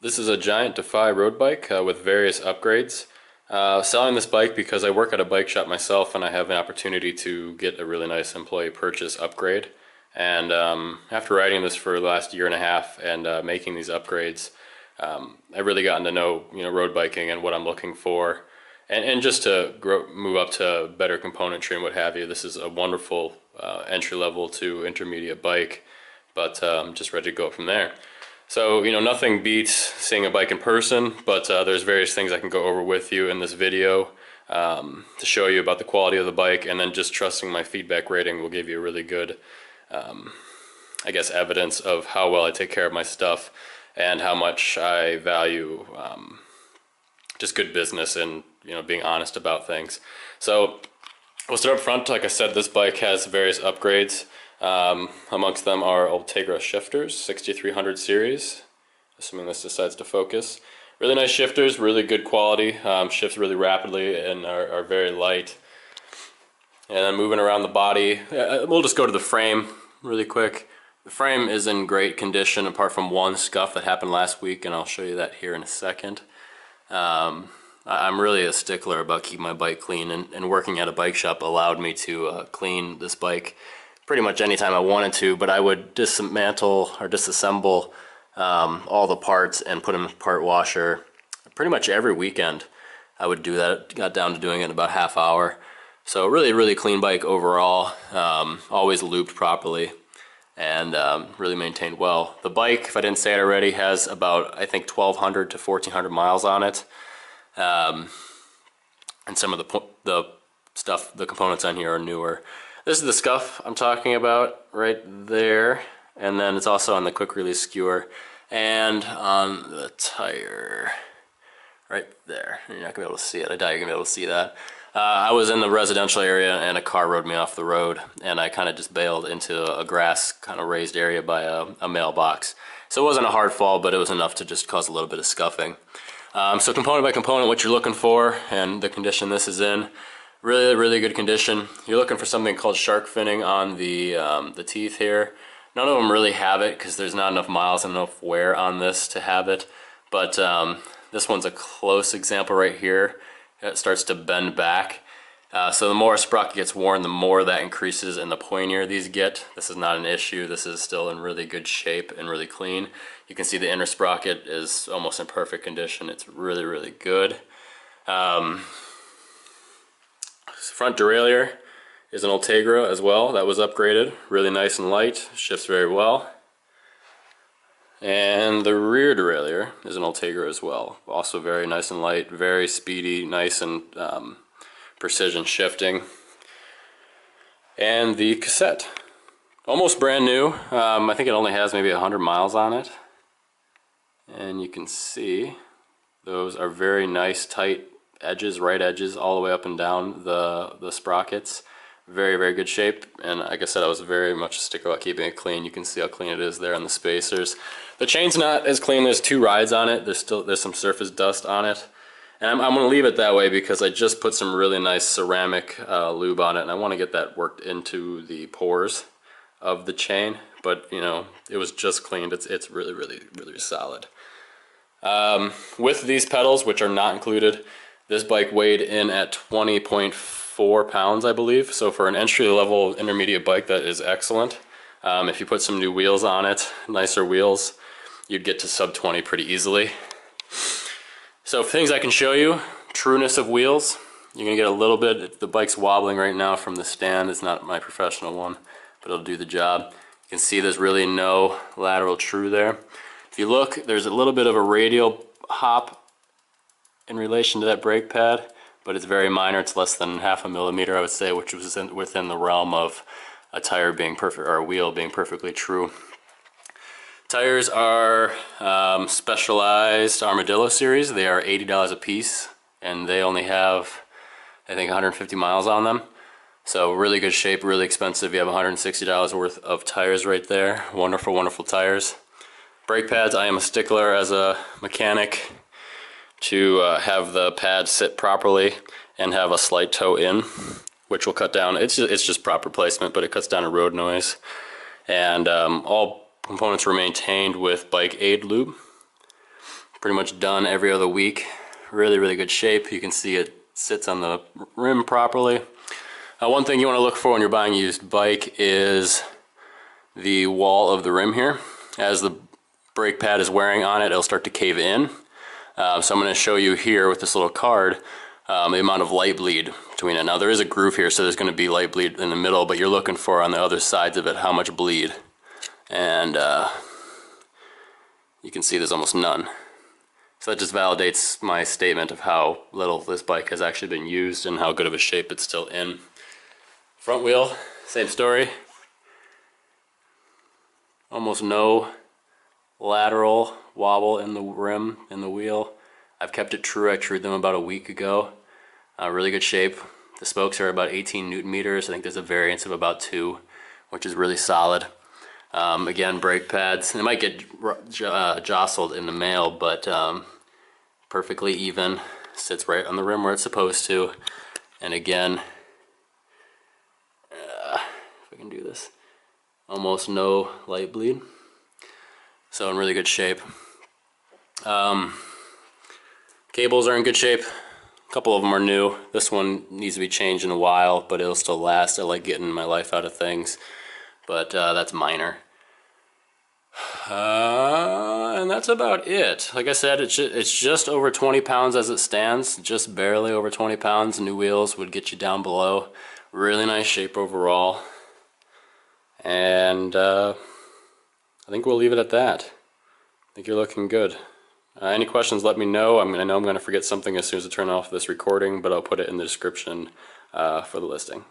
This is a giant Defy road bike with various upgrades. Selling this bike because I work at a bike shop myself and I have an opportunity to get a really nice employee purchase upgrade. And after riding this for the last year and a half and making these upgrades, I've really gotten to know road biking and what I'm looking for, and just to move up to better componentry and what have you. This is a wonderful entry level to intermediate bike, but just ready to go from there. So, nothing beats seeing a bike in person, but there's various things I can go over with you in this video to show you about the quality of the bike, and then just trusting my feedback rating will give you a really good, I guess, evidence of how well I take care of my stuff and how much I value just good business and, being honest about things. So, we'll start up front. Like I said, this bike has various upgrades. Amongst them are Ultegra shifters, 6300 series, assuming this decides to focus. Really nice shifters, really good quality, shifts really rapidly and are very light. And then moving around the body, we'll just go to the frame really quick. The frame is in great condition apart from one scuff that happened last week, and I'll show you that here in a second. I'm really a stickler about keeping my bike clean, and working at a bike shop allowed me to clean this bike pretty much anytime I wanted to, but I would dismantle or disassemble all the parts and put them in the part washer pretty much every weekend. I would do that. Got down to doing it in about half hour. So really clean bike overall, always lubed properly, and really maintained well. The bike, if I didn't say it already, has about, I think, 1,200 to 1,400 miles on it. And some of the stuff, the components on here are newer. This is the scuff I'm talking about right there, and then it's also on the quick release skewer and on the tire right there. You're not gonna be able to see it. I doubt you're gonna be able to see that. I was in the residential area and a car rode me off the road, and I kind of just bailed into a grass kind of raised area by a mailbox. So it wasn't a hard fall, but it was enough to just cause a little bit of scuffing. So component by component, what you're looking for and the condition this is in. Really good condition. You're looking for something called shark finning on the teeth here. None of them really have it because there's not enough miles and enough wear on this to have it. But this one's a close example right here. It starts to bend back. So the more a sprocket gets worn, the more that increases and the pointier these get. This is not an issue. This is still in really good shape and really clean. You can see the inner sprocket is almost in perfect condition. It's really good. Front derailleur is an Ultegra as well. That was upgraded. Really nice and light. Shifts very well. And the rear derailleur is an Ultegra as well. Also very nice and light. Very speedy, nice and precision shifting. And the cassette. Almost brand new. I think it only has maybe 100 miles on it. And you can see those are very nice, tight edges, right edges, all the way up and down the sprockets. Very good shape, and like I said, I was very much a sticker about keeping it clean. You can see how clean it is there on the spacers. The chain's not as clean. There's two rides on it. There's some surface dust on it, and I'm going to leave it that way because I just put some really nice ceramic lube on it, and I want to get that worked into the pores of the chain. But it was just cleaned. It's really solid. With these pedals, which are not included, this bike weighed in at 20.4 pounds, I believe. So for an entry-level intermediate bike, that is excellent. If you put some new wheels on it, nicer wheels, you'd get to sub 20 pretty easily. So things I can show you, trueness of wheels. You're gonna get a little bit, the bike's wobbling right now from the stand. It's not my professional one, but it'll do the job. You can see there's really no lateral true there. If you look, there's a little bit of a radial hop in relation to that brake pad, but it's very minor. It's less than 0.5 millimeter, I would say, which was within the realm of a tire being perfect, or a wheel being perfectly true. Tires are specialized Armadillo series. They are $80 a piece, and they only have, I think, 150 miles on them. So really good shape, really expensive. You have $160 worth of tires right there. Wonderful tires. Brake pads, I am a stickler as a mechanic to have the pad sit properly and have a slight toe in, which will cut down, it's just proper placement, but it cuts down a road noise. And all components were maintained with bike aid lube. pretty much done every other week. Really, really good shape. You can see it sits on the rim properly. One thing you want to look for when you're buying a used bike is the wall of the rim here. As the brake pad is wearing on it, it'll start to cave in. So I'm going to show you here with this little card the amount of light bleed between it. Now there is a groove here, so there's going to be light bleed in the middle, but you're looking for on the other sides of it how much bleed. And you can see there's almost none. So that just validates my statement of how little this bike has actually been used and how good of a shape it's still in. Front wheel, same story. Almost no lateral wobble in the rim, in the wheel. I've kept it true. I trued them about a week ago. Really good shape. The spokes are about 18 Newton meters. I think there's a variance of about 2, which is really solid. Again, brake pads. They might get jostled in the mail, but perfectly even. Sits right on the rim where it's supposed to. And again, if I can do this, almost no light bleed. So in really good shape. Cables are in good shape. A couple of them are new. This one needs to be changed in a while, but it'll still last. I like getting my life out of things, but that's minor. And that's about it. Like I said, it's just over 20 pounds as it stands, just barely over 20 pounds. New wheels would get you down below. Really nice shape overall. And I think we'll leave it at that. I think you're looking good. Any questions, let me know. I know I'm going to forget something as soon as I turn off this recording, but I'll put it in the description for the listing.